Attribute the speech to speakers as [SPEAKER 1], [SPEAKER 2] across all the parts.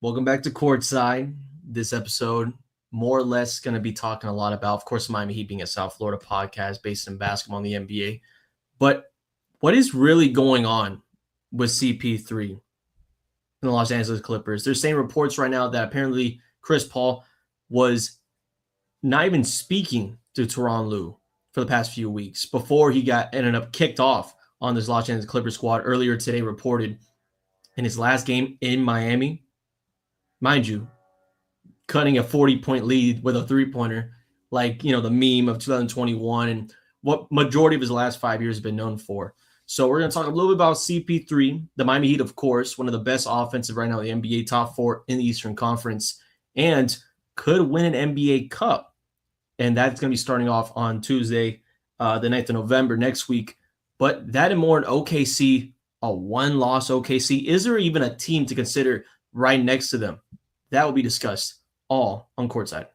[SPEAKER 1] Welcome back to Courtside. This episode, more or less, going to be talking a lot about, of course, Miami Heat being a South Florida podcast based in basketball and the NBA. But what is really going on with CP3 and the Los Angeles Clippers? They're saying reports right now that apparently Chris Paul was not even speaking to Tyronn Lue for the past few weeks before he ended up kicked off on this Los Angeles Clippers squad. Earlier today reported in his last game in Miami, mind you, cutting a 40-point lead with a three-pointer, like, the meme of 2021 and what majority of his last 5 years have been known for. So we're going to talk a little bit about CP3, the Miami Heat, of course, one of the best offensive right now in the NBA, top 4 in the Eastern Conference, and could win an NBA Cup. And that's going to be starting off on Tuesday, the 9th of November next week. But that and more in OKC, a one-loss OKC. Is there even a team to consider right next to them? That will be discussed all on Courtside.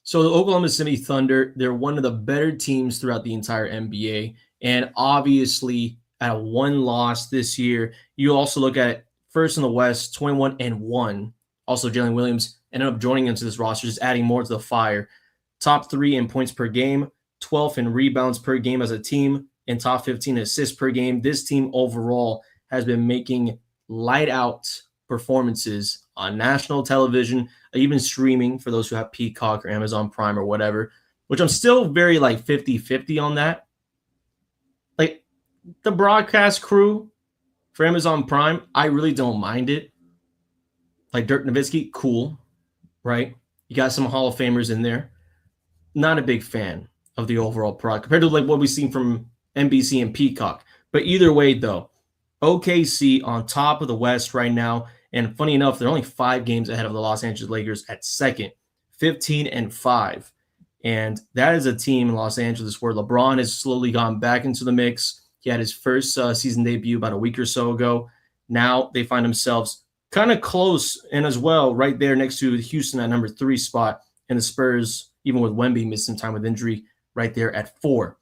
[SPEAKER 1] So the Oklahoma City Thunder, they're one of the better teams throughout the entire NBA. And obviously, at a one loss this year, you also look at first in the West, 21-1. Also, Jalen Williams ended up joining into this roster, just adding more to the fire. Top 3 in points per game, 12th in rebounds per game as a team, and top 15 assists per game. This team overall has been making light-out performances on national television, even streaming for those who have Peacock or Amazon Prime or whatever, which I'm still very 50-50 on that. Like, the broadcast crew for Amazon Prime, I really don't mind it. Like Dirk Nowitzki, cool, right? You got some Hall of Famers in there. Not a big fan of the overall product compared to what we've seen from NBC and Peacock. But either way, though, OKC on top of the West right now. And funny enough, they're only 5 games ahead of the Los Angeles Lakers at second, 15-5. And that is a team in Los Angeles where LeBron has slowly gone back into the mix. He had his first season debut about a week or so ago. Now they find themselves kind of close and as well right there next to Houston at number 3 spot. And the Spurs, even with Wemby missing time with injury, right there at 4.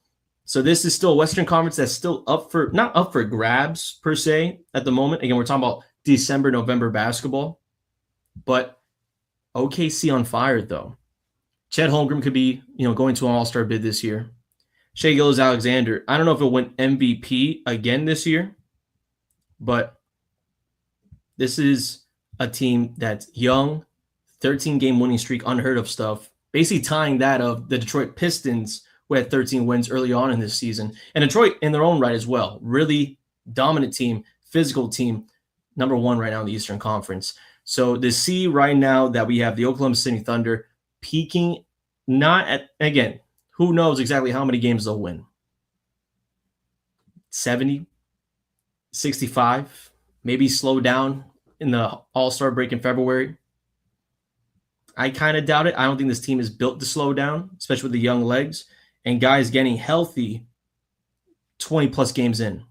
[SPEAKER 1] So this is still a Western Conference that's still not up for grabs per se at the moment. Again, we're talking about December, November basketball. But OKC on fire, though. Chet Holmgren could be, going to an all-star bid this year. Shai Gilgeous-Alexander, I don't know if he'll win MVP again this year, but this is a team that's young, 13-game winning streak, unheard of stuff, basically tying that of the Detroit Pistons, who had 13 wins early on in this season. And Detroit in their own right as well. Really dominant team, physical team, number 1 right now in the Eastern Conference. So to see right now that we have the Oklahoma City Thunder peaking, not at, again, who knows exactly how many games they'll win. 70, 65, maybe slow down in the All-Star break in February. I kind of doubt it. I don't think this team is built to slow down, especially with the young legs and guys getting healthy 20-plus games in.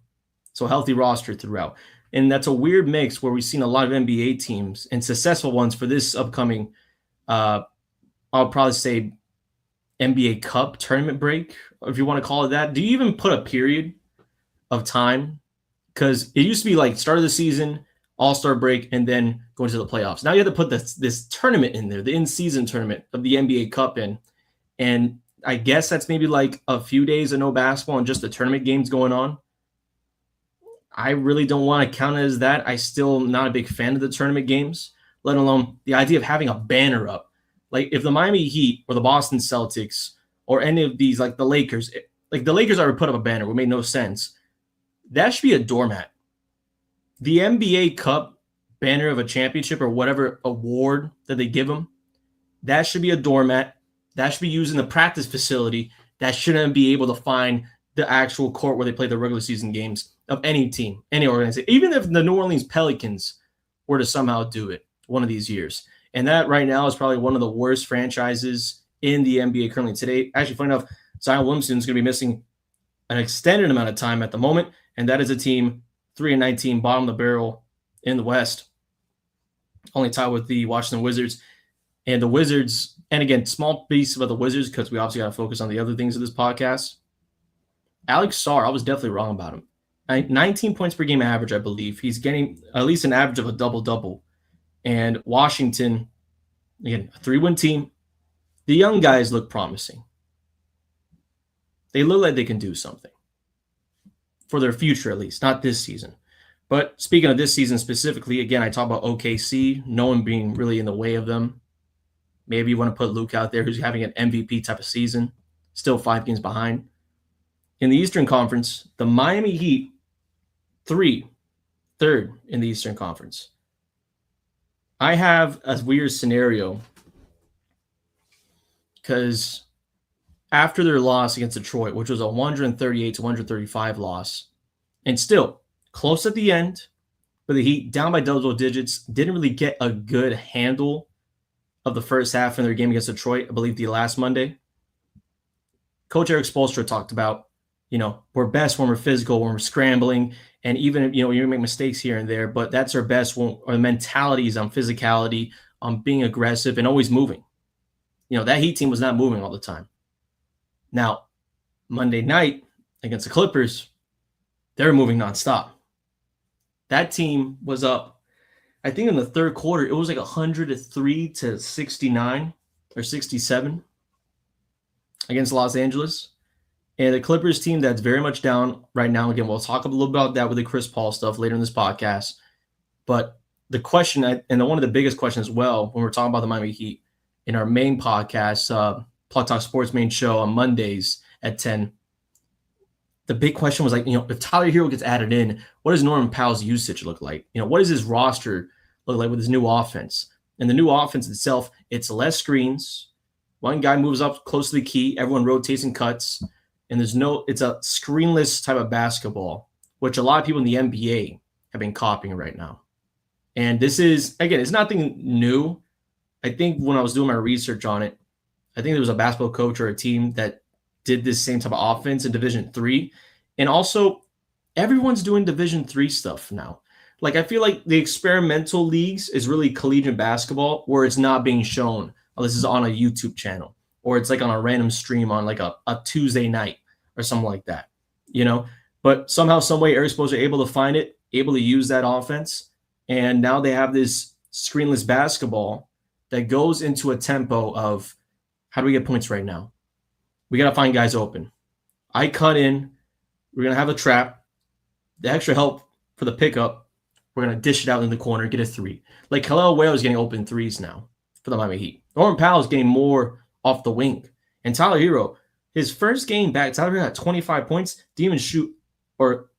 [SPEAKER 1] So healthy roster throughout. And that's a weird mix where we've seen a lot of NBA teams and successful ones for this upcoming, I'll probably say NBA Cup tournament break, if you want to call it that. Do you even put a period of time? Because it used to be start of the season, All-Star break, and then go into the playoffs. Now you have to put this tournament in there, the in-season tournament of the NBA Cup in. And I guess that's maybe a few days of no basketball and just the tournament games going on. I really don't want to count it as that. I still not a big fan of the tournament games, let alone the idea of having a banner up. If the Miami Heat or the Boston Celtics or any of these, the Lakers, the Lakers already put up a banner, which made no sense. That should be a doormat. The NBA Cup banner of a championship or whatever award that they give them, that should be a doormat. That should be used in the practice facility. That shouldn't be able to find the actual court where they play the regular season games of any team, any organization, even if the New Orleans Pelicans were to somehow do it one of these years. And that right now is probably one of the worst franchises in the NBA currently today. Actually, funny enough, Zion Williamson is going to be missing an extended amount of time at the moment, and that is a team 3-19, bottom of the barrel in the West, only tied with the Washington Wizards. And the Wizards, and again, small piece about the Wizards because we obviously got to focus on the other things of this podcast. Alex Sarr, I was definitely wrong about him. 19 points per game average, I believe. He's getting at least an average of a double-double. And Washington, again, a 3-win team. The young guys look promising. They look like they can do something for their future, at least, not this season. But speaking of this season specifically, again, I talk about OKC, no one being really in the way of them. Maybe you want to put Luke out there who's having an MVP type of season, still 5 games behind. In the Eastern Conference, the Miami Heat, third in the Eastern Conference. I have a weird scenario because after their loss against Detroit, which was a 138-135 loss, and still close at the end, but the Heat down by double digits, didn't really get a good handle of the first half in their game against Detroit, I believe the last Monday. Coach Eric Spoelstra talked about, we're best when we're physical, when we're scrambling, and even, you make mistakes here and there, but that's our best when our mentality is on physicality, on being aggressive and always moving. That Heat team was not moving all the time. Now, Monday night against the Clippers, they were moving nonstop. That team was up, I think in the third quarter, it was like 103-69 or 67 against Los Angeles. And the Clippers team that's very much down right now. Again, we'll talk a little about that with the Chris Paul stuff later in this podcast. But the question, and one of the biggest questions as well, when we're talking about the Miami Heat in our main podcast, Plug Talk Sports main show on Mondays at 10, the big question was like, if Tyler Hero gets added in, what does Norman Powell's usage look like? What does his roster look like with his new offense? And the new offense itself, it's less screens. One guy moves up close to the key. Everyone rotates and cuts. And it's a screenless type of basketball, which a lot of people in the NBA have been copying right now. And this is, again, it's nothing new. I think when I was doing my research on it, I think there was a basketball coach or a team that did this same type of offense in Division III. And also, everyone's doing Division III stuff now. Like, I feel like the experimental leagues is really collegiate basketball where it's not being shown. Oh, this is on a YouTube channel. Or it's like on a random stream on like a Tuesday night or something like that, But somehow, some way, Eric Spoelstra able to find it, able to use that offense. And now they have this screenless basketball that goes into a tempo of, how do we get points right now? We got to find guys open. I cut in. We're going to have a trap. The extra help for the pickup, we're going to dish it out in the corner, get a 3. Like, Khalil Whale is getting open 3s now for the Miami Heat. Norman Powell is getting more off the wing. And Tyler Hero, his first game back, Tyler Hero had 25 points, didn't even shoot, or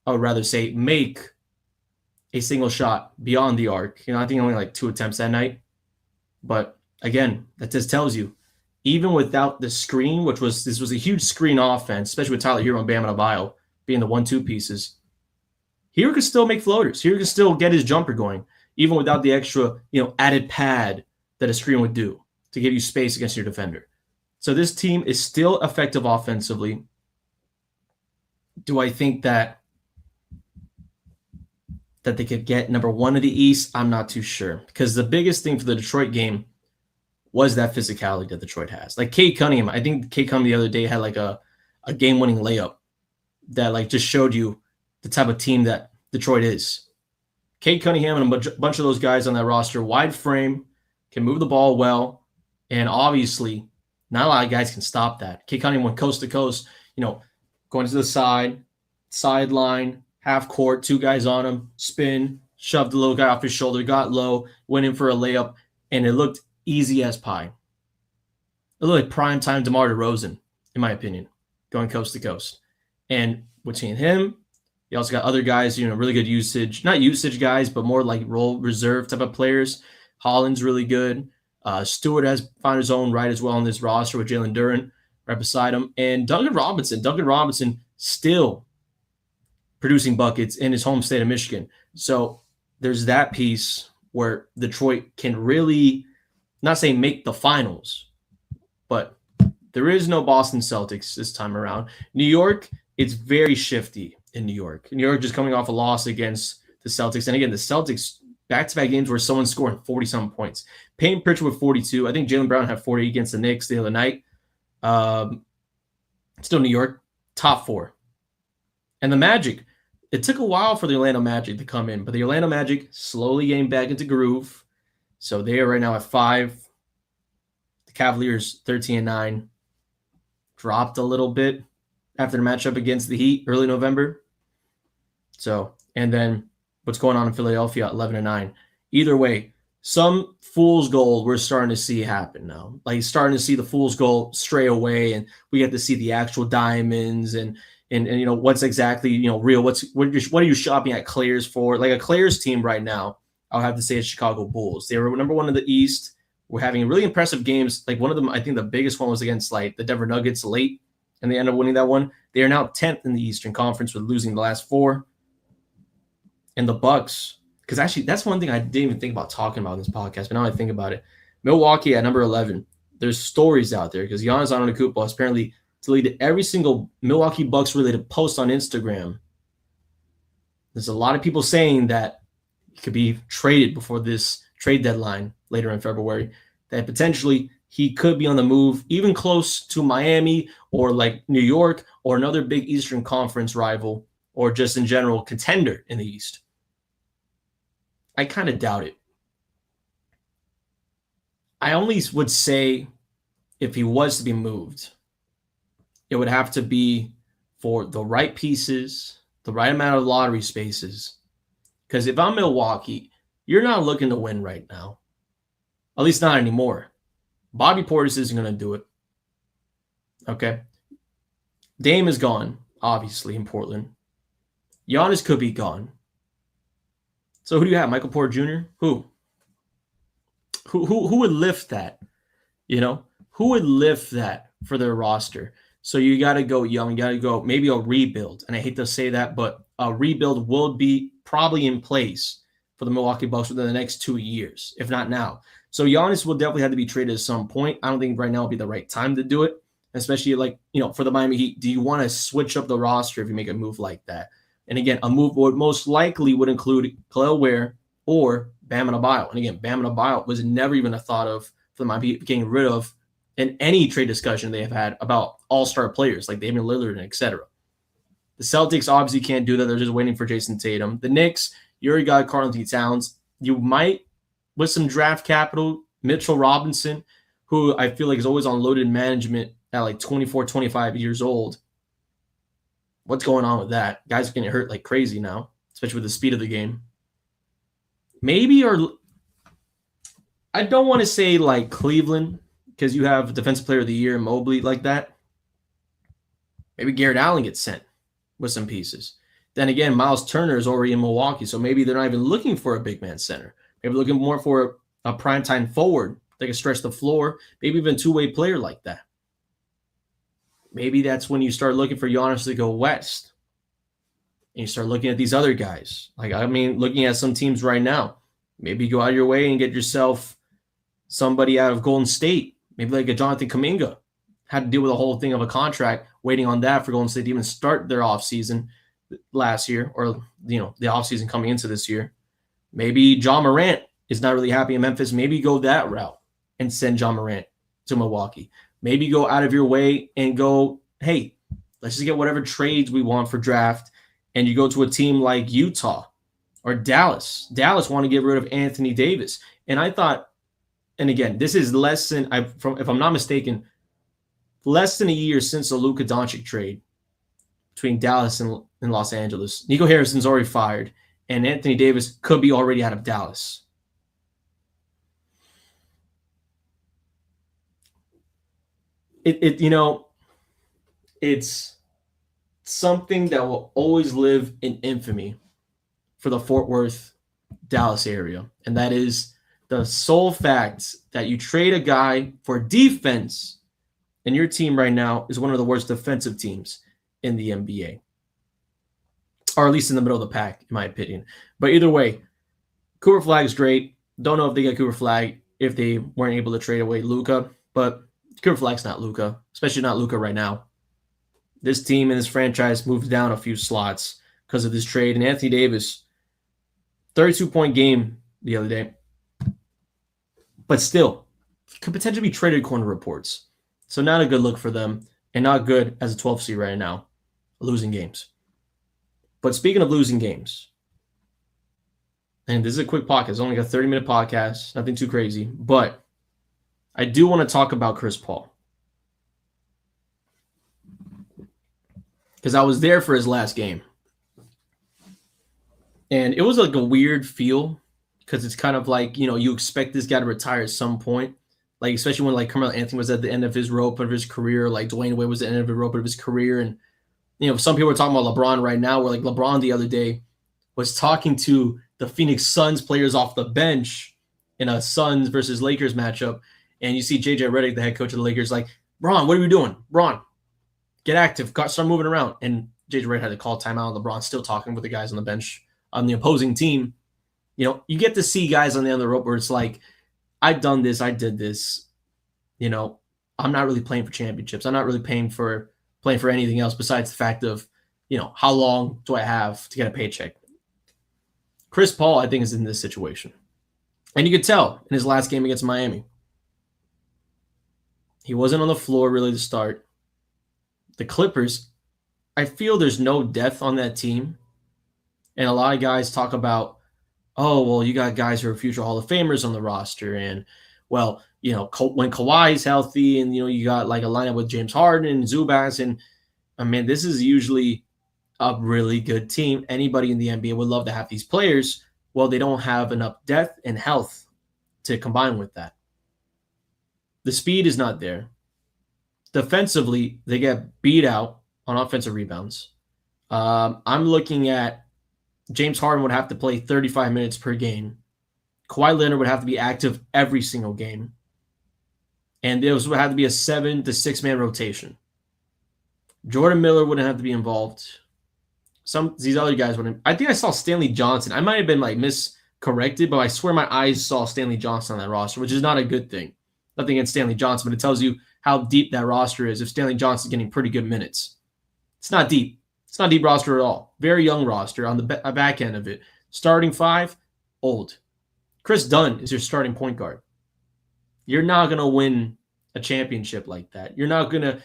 [SPEAKER 1] I would rather say make a single shot beyond the arc. I think only like 2 attempts that night. But again, that just tells you, even without the screen, this was a huge screen offense, especially with Tyler Hero and Bam Adebayo being the 1-2 pieces, Hero could still make floaters. Hero could still get his jumper going, even without the extra, added pad that a screen would do to give you space against your defender. So this team is still effective offensively. Do I think that they could get number 1 in the East? I'm not too sure. Because the biggest thing for the Detroit game was that physicality that Detroit has. Like Cade Cunningham, I think Cade Cunningham the other day had like a game-winning layup that like just showed you the type of team that Detroit is. Cade Cunningham and a bunch of those guys on that roster, wide frame, can move the ball well, and obviously not a lot of guys can stop that. Cade Cunningham went coast to coast, going to the sideline, half court, 2 guys on him, spin, shoved the little guy off his shoulder, got low, went in for a layup, and it looked easy as pie. It looked like prime time DeMar DeRozan, in my opinion, going coast to coast. And between him, you also got other guys, really good usage. Not usage guys, but more like role reserve type of players. Holland's really good. Stewart has found his own right as well on this roster with Jalen Duren right beside him. And Duncan Robinson still producing buckets in his home state of Michigan. So there's that piece where Detroit can really, not say make the finals, but there is no Boston Celtics this time around. New York, it's very shifty in New York. New York just coming off a loss against the Celtics. And again, the Celtics back-to-back games where someone's scoring 40-something points. Peyton Pritchard with 42. I think Jaylen Brown had 40 against the Knicks the other night. Still New York, top 4. And the Magic, it took a while for the Orlando Magic to come in, but the Orlando Magic slowly getting back into groove. So they are right now at 5. The Cavaliers 13-9. Dropped a little bit after the matchup against the Heat early November. So, and then what's going on in Philadelphia, 11-9. Either way, some fool's gold we're starting to see happen now. Like starting to see the fool's gold stray away, and we get to see the actual diamonds and you know what's exactly real. What are you shopping at Claire's for? Like a Claire's team right now, I'll have to say it's Chicago Bulls. They were number 1 in the East. We're having really impressive games. Like one of them, I think the biggest one was against like the Denver Nuggets late, and they ended up winning that one. They are now 10th in the Eastern Conference with losing the last 4. And the Bucks, because actually that's one thing I didn't even think about talking about in this podcast, but now I think about it. Milwaukee at number 11. There's stories out there because Giannis Antetokounmpo has apparently deleted every single Milwaukee Bucks related post on Instagram. There's a lot of people saying that he could be traded before this trade deadline later in February, that potentially he could be on the move, even close to Miami or like New York or another big Eastern Conference rival, or just in general contender in the East. I kind of doubt it. I only would say if he was to be moved, it would have to be for the right pieces, the right amount of lottery spaces. Because if I'm Milwaukee, you're not looking to win right now. At least not anymore. Bobby Portis isn't going to do it. Okay. Dame is gone, obviously, in Portland. Giannis could be gone. So who do you have? Michael Porter Jr.? Who would lift that? Who would lift that for their roster? So you got to go young. You got to go maybe a rebuild. And I hate to say that, but a rebuild will be probably in place for the Milwaukee Bucks within the next 2 years, if not now. So Giannis will definitely have to be traded at some point. I don't think right now will be the right time to do it, especially for the Miami Heat. Do you want to switch up the roster if you make a move like that? And again, a move would most likely would include Khalil Ware or Bam Adebayo. And again, Bam Adebayo was never even a thought of for the Miami Heat getting rid of in any trade discussion they have had about all-star players like Damian Lillard and etc. The Celtics obviously can't do that. They're just waiting for Jason Tatum. The Knicks, you already got Karl-Anthony Towns. You might, with some draft capital, Mitchell Robinson, who I feel like is always on loaded management at like 24, 25 years old. What's going on with that? Guys are getting hurt like crazy now, especially with the speed of the game. Maybe, or I don't want to say like Cleveland, because you have Defensive Player of the Year, Mobley, like that. Maybe Garrett Allen gets sent with some pieces. Then again, Miles Turner is already in Milwaukee, so maybe they're not even looking for a big man center. Maybe looking more for a primetime forward that can stretch the floor, maybe even a two-way player like that. Maybe that's when you start looking for Giannis to go west. And you start looking at these other guys. Looking at some teams right now. Maybe go out of your way and get yourself somebody out of Golden State. Maybe like a Jonathan Kuminga. Had to deal with the whole thing of a contract, waiting on that for Golden State to even start their offseason last year, or the offseason coming into this year. Maybe John Morant is not really happy in Memphis. Maybe go that route and send John Morant to Milwaukee. Maybe go out of your way and go, hey, let's just get whatever trades we want for draft, and you go to a team like Utah or Dallas. Dallas want to get rid of Anthony Davis. And I thought, and again, this is less than, if I'm not mistaken, less than a year since the Luka Doncic trade between Dallas and Los Angeles. Nico Harrison's already fired, and Anthony Davis could be already out of Dallas. It's something that will always live in infamy for the Fort Worth, Dallas area. And that is the sole fact that you trade a guy for defense, and your team right now is one of the worst defensive teams in the NBA. Or at least in the middle of the pack, in my opinion. But either way, Cooper Flag's great. Don't know if they get Cooper Flag if they weren't able to trade away Luka, but Cooper Flag's not Luka, especially not Luka right now. This team and this franchise moved down a few slots because of this trade. And Anthony Davis, 32-point game the other day. But still, could potentially be traded according to reports. So not a good look for them, and not good as a 12 seed right now, losing games. But speaking of losing games, and this is a quick podcast, it's only a 30-minute podcast, nothing too crazy, but I do want to talk about Chris Paul. Because I was there for his last game. And it was like a weird feel, because it's kind of like, you expect this guy to retire at some point. Like, especially when like Carmelo Anthony was at the end of his rope of his career, like Dwayne Wade was at the end of the rope of his career. And, some people are talking about LeBron right now, where like LeBron the other day was talking to the Phoenix Suns players off the bench in a Suns versus Lakers matchup. And you see JJ Redick, the head coach of the Lakers, like, "Bron, what are you doing? Bron, get active, start moving around." And JJ Redick had to call timeout. LeBron still talking with the guys on the bench on the opposing team. You get to see guys on the end of the rope where it's like, I've done this, I did this. I'm not really playing for championships. I'm not really playing for anything else besides the fact of, how long do I have to get a paycheck? Chris Paul, I think, is in this situation. And you could tell in his last game against Miami. He wasn't on the floor really to start. The Clippers, I feel there's no depth on that team. And a lot of guys talk about, oh, well, you got guys who are future Hall of Famers on the roster. And, well, when Kawhi's healthy and, you got like a lineup with James Harden and Zubats. And, I mean, this is usually a really good team. Anybody in the NBA would love to have these players. Well, they don't have enough depth and health to combine with that. The speed is not there. Defensively, they get beat out on offensive rebounds. I'm looking at James Harden would have to play 35 minutes per game. Kawhi Leonard would have to be active every single game. And there would have to be a 7 to 6 man rotation. Jordan Miller wouldn't have to be involved. These other guys wouldn't. I think I saw Stanley Johnson. I might have been like miscorrected, but I swear my eyes saw Stanley Johnson on that roster, which is not a good thing. Nothing against Stanley Johnson, but it tells you how deep that roster is if Stanley Johnson's getting pretty good minutes. It's not deep. It's not a deep roster at all. Very young roster on the back end of it. Starting 5, old. Chris Dunn is your starting point guard. You're not going to win a championship like that. You're not going to,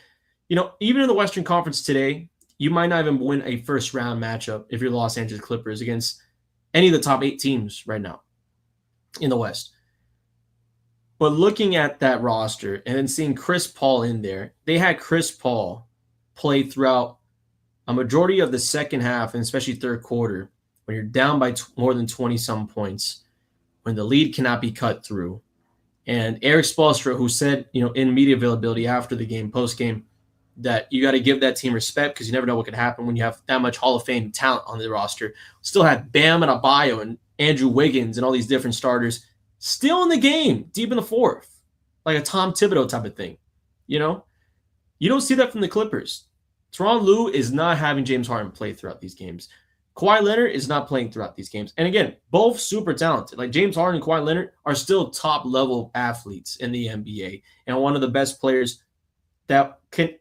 [SPEAKER 1] even in the Western Conference today, you might not even win a first-round matchup if you're the Los Angeles Clippers against any of the top 8 teams right now in the West. But looking at that roster and then seeing Chris Paul in there, they had Chris Paul play throughout a majority of the second half and especially third quarter when you're down by more than 20-some points, when the lead cannot be cut through. And Eric Spoelstra, who said, in media availability after the game, post-game, that you got to give that team respect because you never know what could happen when you have that much Hall of Fame talent on the roster. Still had Bam and Adebayo and Andrew Wiggins and all these different starters still in the game, deep in the fourth, like a Tom Thibodeau type of thing. You don't see that from the Clippers. Tyronn Lue is not having James Harden play throughout these games. Kawhi Leonard is not playing throughout these games. And again, both super talented. Like James Harden and Kawhi Leonard are still top-level athletes in the NBA and one of the best players that can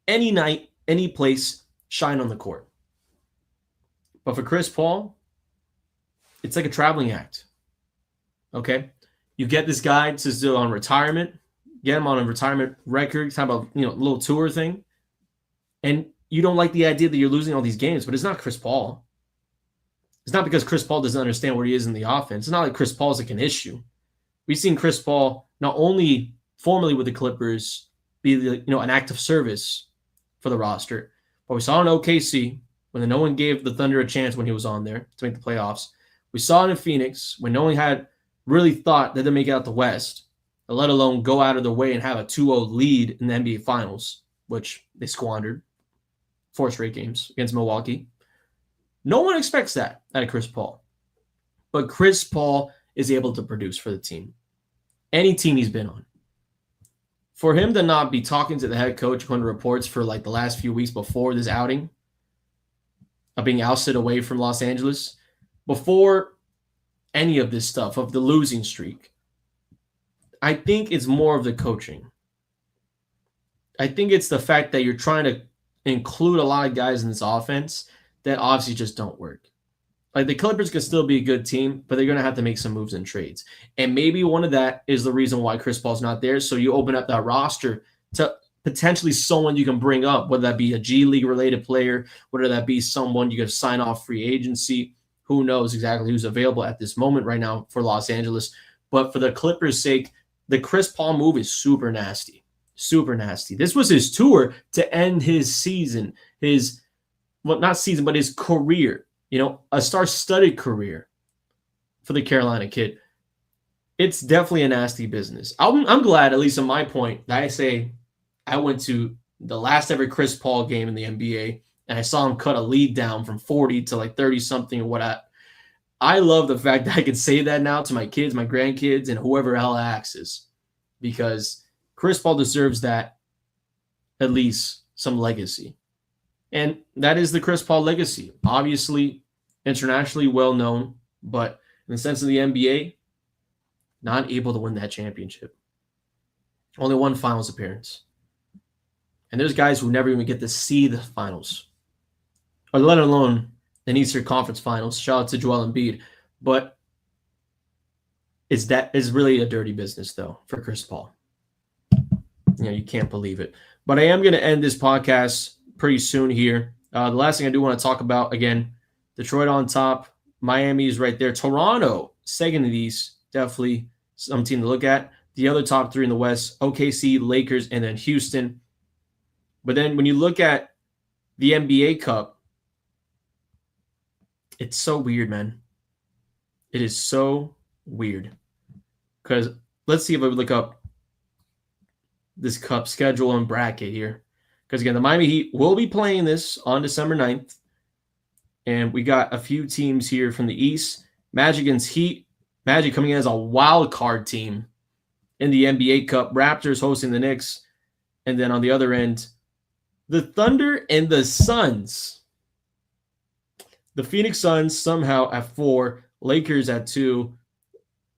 [SPEAKER 1] any night, any place, shine on the court. But for Chris Paul, it's like a traveling act. Okay? You get this guy to still on retirement, get him on a retirement record, type of little tour thing, and you don't like the idea that you're losing all these games, but it's not Chris Paul. It's not because Chris Paul doesn't understand where he is in the offense. It's not like Chris Paul's like an issue. We've seen Chris Paul not only formerly with the Clippers be an active service for the roster, but we saw in OKC when no one gave the Thunder a chance when he was on there to make the playoffs. We saw it in Phoenix when no one had really thought that they'd make it out the West, let alone go out of their way and have a 2-0 lead in the NBA Finals, which they squandered 4 straight games against Milwaukee. No one expects that out of Chris Paul. But Chris Paul is able to produce for the team. Any team he's been on. For him to not be talking to the head coach according to reports for like the last few weeks before this outing of being ousted away from Los Angeles, before any of this stuff, of the losing streak, I think it's more of the coaching. I think it's the fact that you're trying to include a lot of guys in this offense that obviously just don't work. Like the Clippers could still be a good team, but they're going to have to make some moves and trades. And maybe one of that is the reason why Chris Paul's not there. So you open up that roster to potentially someone you can bring up, whether that be a G League related player, whether that be someone you can sign off free agency. Who knows exactly who's available at this moment right now for Los Angeles. But for the Clippers' sake, the Chris Paul move is super nasty. Super nasty. This was his tour to end his season, not season, but his career. A star-studded career for the Carolina kid. It's definitely a nasty business. I'm glad, at least on my point, that I say I went to the last ever Chris Paul game in the NBA, and I saw him cut a lead down from 40 to like 30-something or what. I love the fact that I can say that now to my kids, my grandkids, and whoever hell asks, because Chris Paul deserves that, at least some legacy. And that is the Chris Paul legacy. Obviously, internationally well known, but in the sense of the NBA, not able to win that championship. Only one finals appearance. And there's guys who never even get to see the finals, or let alone an Eastern Conference Finals. Shout out to Joel Embiid. But it's really a dirty business, though, for Chris Paul. You can't believe it. But I am going to end this podcast pretty soon here. The last thing I do want to talk about, again, Detroit on top. Miami is right there. Toronto, second of these, definitely some team to look at. The other top three in the West, OKC, Lakers, and then Houston. But then when you look at the NBA Cup, it's so weird, man. It is so weird. Because let's see if I look up this Cup schedule and bracket here. Because, again, the Miami Heat will be playing this on December 9th. And we got a few teams here from the East. Magic against Heat. Magic coming in as a wild card team in the NBA Cup. Raptors hosting the Knicks. And then on the other end, the Thunder and the Suns. The Phoenix Suns somehow at 4. Lakers at 2.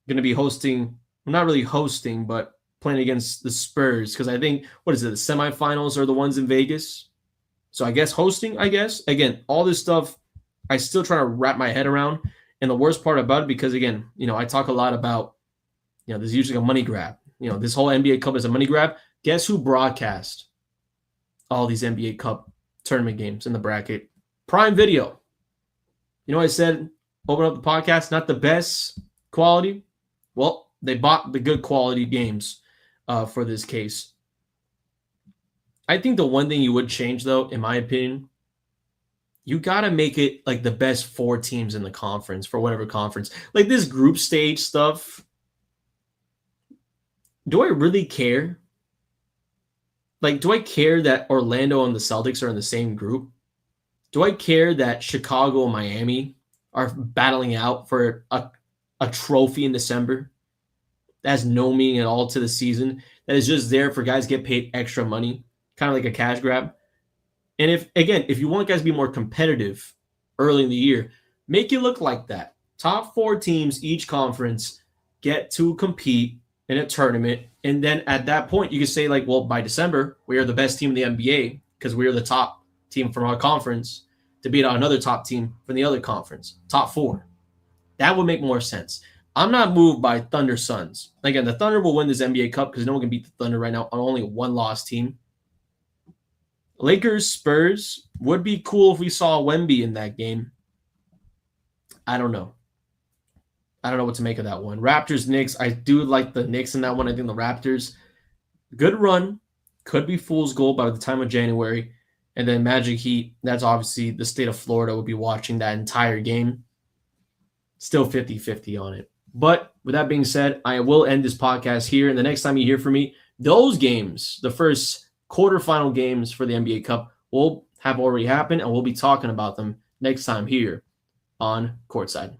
[SPEAKER 1] Going to be hosting, well, not really hosting, but playing against the Spurs. Because I think, the semifinals are the ones in Vegas. So I guess hosting, Again, all this stuff, I still try to wrap my head around. And the worst part about it, because again, I talk a lot about, there's usually a money grab. This whole NBA Cup is a money grab. Guess who broadcast all these NBA Cup tournament games in the bracket? Prime Video. I said, open up the podcast, not the best quality. Well, they bought the good quality games for this case. I think the one thing you would change, though, in my opinion, you got to make it like the best 4 teams in the conference for whatever conference. Like this group stage stuff, do I really care? Like, do I care that Orlando and the Celtics are in the same group? Do I care that Chicago and Miami are battling out for a trophy in December? That has no meaning at all to the season. That is just there for guys to get paid extra money, kind of like a cash grab. And if you want guys to be more competitive early in the year, make it look like that. Top 4 teams, each conference, get to compete in a tournament. And then at that point, you can say, like, well, by December, we are the best team in the NBA because we are the top team from our conference to beat out another top team from the other conference, top 4. That would make more sense. I'm not moved by Thunder Suns. Again, the Thunder will win this NBA Cup because no one can beat the Thunder right now on only a 1-loss team. Lakers, Spurs, would be cool if we saw Wemby in that game. I don't know. I don't know what to make of that one. Raptors, Knicks. I do like the Knicks in that one. I think the Raptors, good run. Could be fool's gold by the time of January. And then Magic Heat, that's obviously the state of Florida will be watching that entire game. Still 50-50 on it. But with that being said, I will end this podcast here. And the next time you hear from me, those games, the first quarterfinal games for the NBA Cup, will have already happened, and we'll be talking about them next time here on Courtside.